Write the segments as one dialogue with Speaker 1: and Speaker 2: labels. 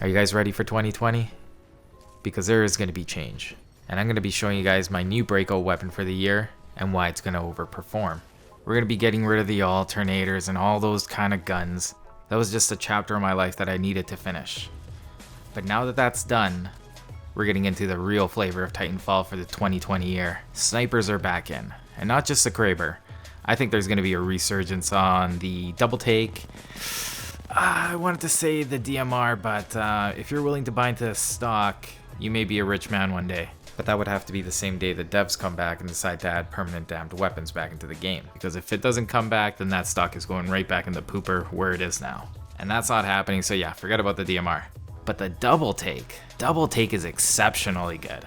Speaker 1: Are you guys ready for 2020? Because there is going to be change. And I'm going to be showing you guys my new breakout weapon for the year and why it's going to overperform. We're going to be getting rid of the alternators and all those kind of guns. That was just a chapter of my life that I needed to finish. But now that that's done, we're getting into the real flavor of Titanfall for the 2020 year. Snipers are back in, and not just the Kraber. I think there's going to be a resurgence on the double take. I wanted to say the DMR, but if you're willing to buy into the stock, you may be a rich man one day. But that would have to be the same day the devs come back and decide to add permanent damned weapons back into the game. Because if it doesn't come back, then that stock is going right back in the pooper where it is now. And that's not happening, so yeah, forget about the DMR. But the double take is exceptionally good.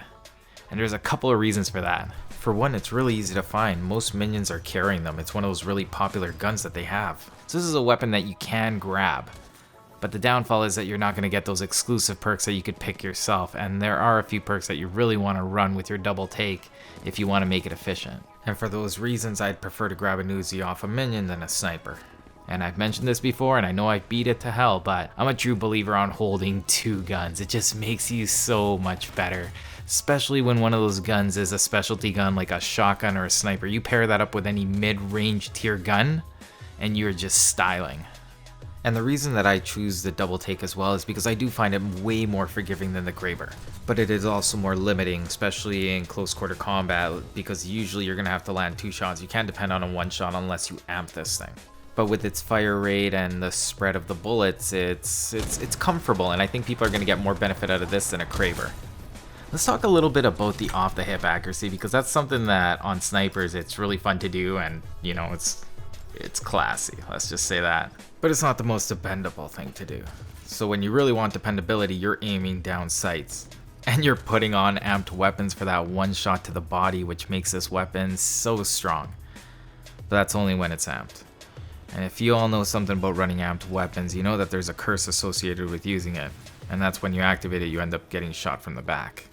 Speaker 1: And there's a couple of reasons for that. For one, it's really easy to find. Most minions are carrying them. It's one of those really popular guns that they have. So this is a weapon that you can grab. But the downfall is that you're not going to get those exclusive perks that you could pick yourself. And there are a few perks that you really want to run with your double take if you want to make it efficient. And for those reasons, I'd prefer to grab an Uzi off a minion than a sniper. And I've mentioned this before, and I know I beat it to hell, but I'm a true believer on holding two guns. It just makes you so much better. Especially when one of those guns is a specialty gun like a shotgun or a sniper. You pair that up with any mid-range tier gun, and you're just styling. And the reason that I choose the double take as well is because I do find it way more forgiving than the Kraber. But it is also more limiting, especially in close quarter combat, because usually you're going to have to land two shots. You can't depend on a one shot unless you amp this thing. But with its fire rate and the spread of the bullets, it's comfortable, and I think people are going to get more benefit out of this than a Kraber. Let's talk a little bit about the off-the-hip accuracy, because that's something that on snipers it's really fun to do, and you know, it's classy, let's just say that. But it's not the most dependable thing to do. So when you really want dependability, you're aiming down sights. And you're putting on amped weapons for that one shot to the body, which makes this weapon so strong. But that's only when it's amped. And if you all know something about running amped weapons, you know that there's a curse associated with using it. And that's when you activate it, you end up getting shot from the back.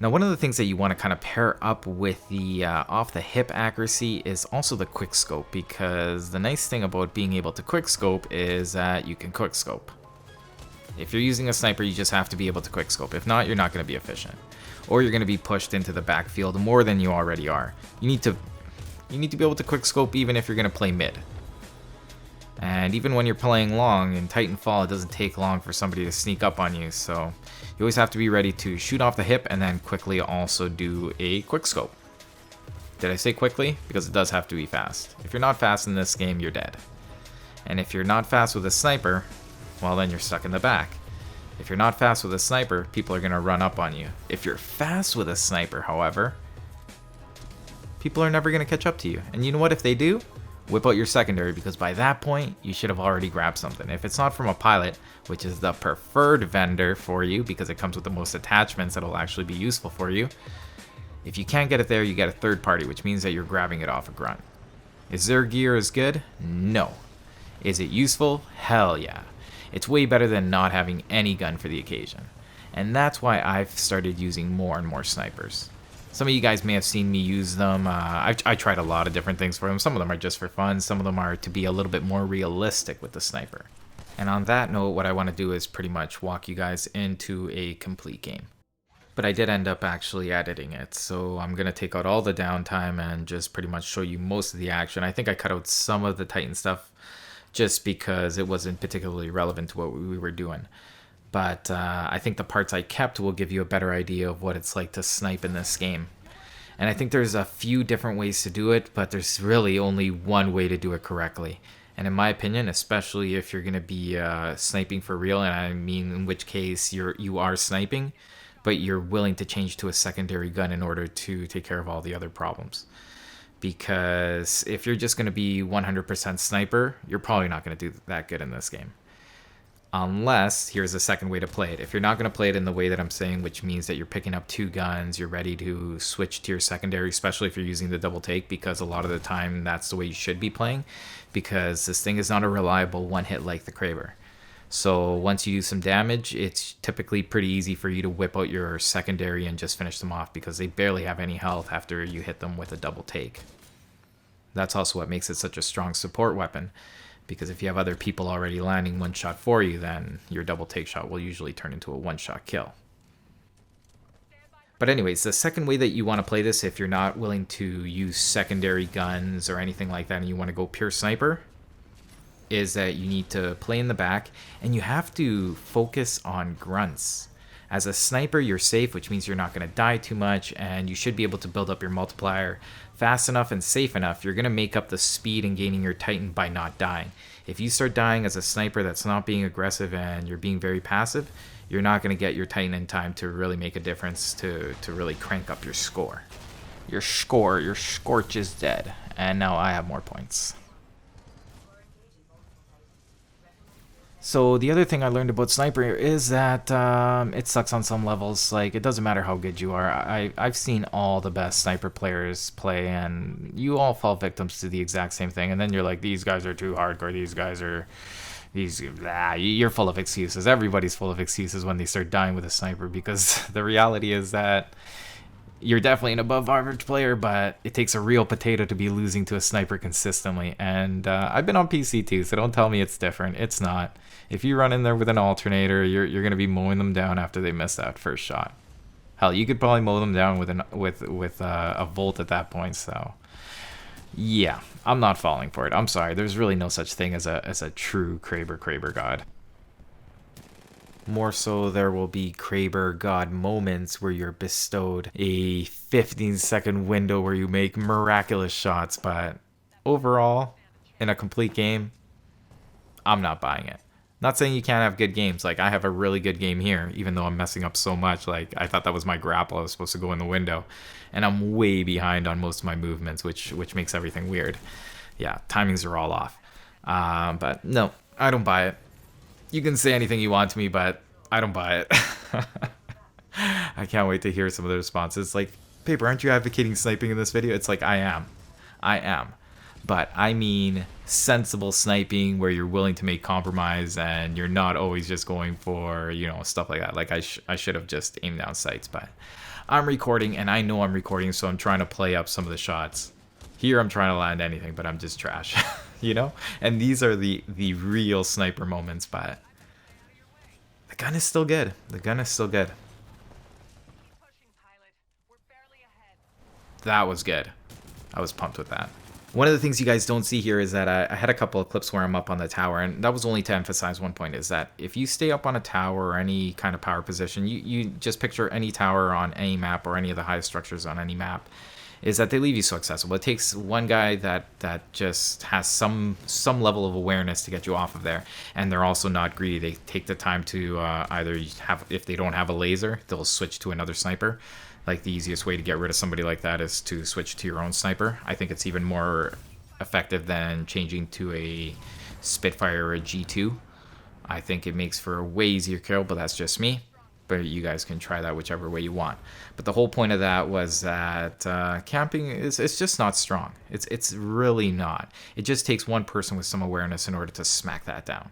Speaker 1: Now, one of the things that you want to kind of pair up with the off-the-hip accuracy is also the quickscope, because the nice thing about being able to quickscope is that you can quickscope. If you're using a sniper, you just have to be able to quickscope. If not, you're not going to be efficient. Or you're going to be pushed into the backfield more than you already are. You need to be able to quickscope even if you're going to play mid. And even when you're playing long, in Titanfall, it doesn't take long for somebody to sneak up on you, so you always have to be ready to shoot off the hip and then quickly also do a quickscope. Did I say quickly? Because it does have to be fast. If you're not fast in this game, you're dead. And if you're not fast with a sniper, well, then you're stuck in the back. If you're not fast with a sniper, people are going to run up on you. If you're fast with a sniper, however, people are never going to catch up to you. And you know what? If they do, whip out your secondary, because by that point, you should have already grabbed something. If it's not from a pilot, which is the preferred vendor for you, because it comes with the most attachments that'll actually be useful for you, if you can't get it there, you get a third party, which means that you're grabbing it off a grunt. Is their gear as good? No. Is it useful? Hell yeah. It's way better than not having any gun for the occasion. And that's why I've started using more and more snipers. Some of you guys may have seen me use them. I tried a lot of different things for them. Some of them are just for fun. Some of them are to be a little bit more realistic with the sniper. And on that note, what I want to do is pretty much walk you guys into a complete game. But I did end up actually editing it, so I'm going to take out all the downtime and just pretty much show you most of the action. I think I cut out some of the Titan stuff just because it wasn't particularly relevant to what we were doing. But I think the parts I kept will give you a better idea of what it's like to snipe in this game. And I think there's a few different ways to do it, but there's really only one way to do it correctly. And in my opinion, especially if you're going to be sniping for real, and I mean in which case you are sniping, but you're willing to change to a secondary gun in order to take care of all the other problems. Because if you're just going to be 100% sniper, you're probably not going to do that good in this game. Unless, here's a second way to play it. If you're not going to play it in the way that I'm saying, which means that you're picking up two guns, you're ready to switch to your secondary, especially if you're using the double take, because a lot of the time that's the way you should be playing, because this thing is not a reliable one hit like the Kraber. So once you do some damage, it's typically pretty easy for you to whip out your secondary and just finish them off, because they barely have any health after you hit them with a double take. That's also what makes it such a strong support weapon, Because if you have other people already landing one shot for you, then your double take shot will usually turn into a one-shot kill. But anyways, the second way that you want to play this, if you're not willing to use secondary guns or anything like that and you want to go pure sniper, is that you need to play in the back and you have to focus on grunts. As a sniper, you're safe, which means you're not going to die too much, and you should be able to build up your multiplier fast enough and safe enough. You're going to make up the speed in gaining your Titan by not dying. If you start dying as a sniper that's not being aggressive and you're being very passive, you're not going to get your Titan in time to really make a difference to really crank up your score. Your scorch is dead. And now I have more points. So the other thing I learned about Sniper is that it sucks on some levels. Like, it doesn't matter how good you are. I've seen all the best Sniper players play, and you all fall victims to the exact same thing. And then you're like, these guys are too hardcore. These guys are... You're full of excuses. Everybody's full of excuses when they start dying with a Sniper, because the reality is that you're definitely an above average player, but it takes a real potato to be losing to a Sniper consistently. And I've been on PC too, so don't tell me it's different. It's not. If you run in there with an alternator, you're going to be mowing them down after they miss that first shot. Hell, you could probably mow them down with a Volt at that point. So yeah, I'm not falling for it. I'm sorry. There's really no such thing as a true Kraber God. More so, there will be Kraber God moments where you're bestowed a 15-second window where you make miraculous shots, but overall, in a complete game, I'm not buying it. Not saying you can't have good games. Like, I have a really good game here, even though I'm messing up so much. Like, I thought that was my grapple. I was supposed to go in the window, and I'm way behind on most of my movements, which makes everything weird. Yeah, timings are all off. But no, I don't buy it. You can say anything you want to me, but I don't buy it. I can't wait to hear some of the responses. Like, Paper, aren't you advocating sniping in this video? It's like, I am. But I mean sensible sniping where you're willing to make compromise and you're not always just going for, you know, stuff like that. Like, I should have just aimed down sights, but I'm recording and I know I'm recording, so I'm trying to play up some of the shots. Here I'm trying to land anything, but I'm just trash. You know? And these are the real sniper moments, but the gun is still good. The gun is still good. That was good. I was pumped with that. One of the things you guys don't see here is that I had a couple of clips where I'm up on the tower, and that was only to emphasize one point, is that if you stay up on a tower or any kind of power position, you just picture any tower on any map or any of the highest structures on any map, is that they leave you so accessible. It takes one guy that just has some level of awareness to get you off of there, and they're also not greedy. They take the time to either have, if they don't have a laser, they'll switch to another sniper. Like, the easiest way to get rid of somebody like that is to switch to your own sniper. I think it's even more effective than changing to a Spitfire or a G2. I think it makes for a way easier kill, but that's just me. But you guys can try that whichever way you want. But the whole point of that was that camping it's just not strong. It's really not. It just takes one person with some awareness in order to smack that down.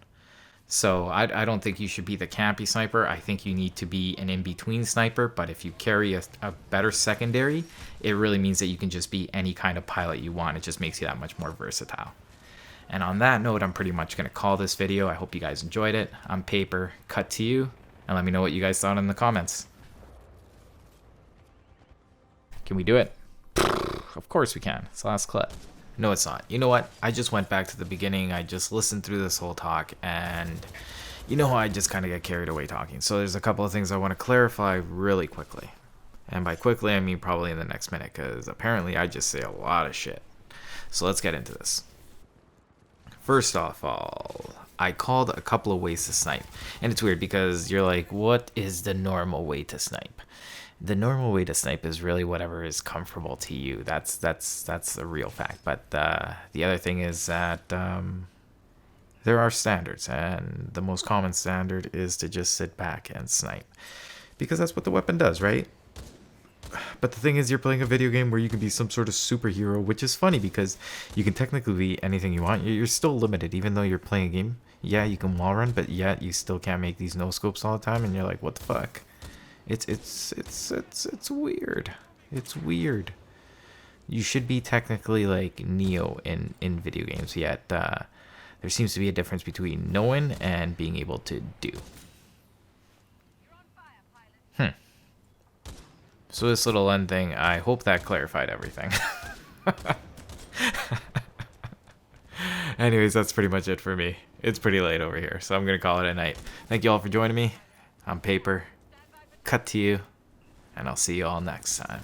Speaker 1: So I don't think you should be the campy sniper. I think you need to be an in-between sniper, but if you carry a better secondary, it really means that you can just be any kind of pilot you want. It just makes you that much more versatile. And on that note, I'm pretty much going to call this video. I hope you guys enjoyed it. I'm Paper. Cut to you, and let me know what you guys thought in the comments. Can we do it? Of course we can. It's the last clip. No, it's not. You know what? I just went back to the beginning. I just listened through this whole talk, and you know how I just kind of get carried away talking. So there's a couple of things I want to clarify really quickly. And by quickly, I mean probably in the next minute, because apparently I just say a lot of shit. So let's get into this. First off, I called a couple of ways to snipe. And it's weird because you're like, what is the normal way to snipe? The normal way to snipe is really whatever is comfortable to you. That's the real fact. But the other thing is that there are standards, and the most common standard is to just sit back and snipe, because that's what the weapon does, right? But the thing is, you're playing a video game where you can be some sort of superhero, which is funny because you can technically be anything you want. You're still limited, even though you're playing a game. Yeah, you can wall run, but yet you still can't make these no scopes all the time, and you're like, what the fuck? It's weird. It's weird. You should be technically like Neo in video games, yet there seems to be a difference between knowing and being able to do. So this little end thing, I hope that clarified everything. Anyways, that's pretty much it for me. It's pretty late over here, so I'm going to call it a night. Thank you all for joining me. I'm Paper. Cut to you, and I'll see you all next time.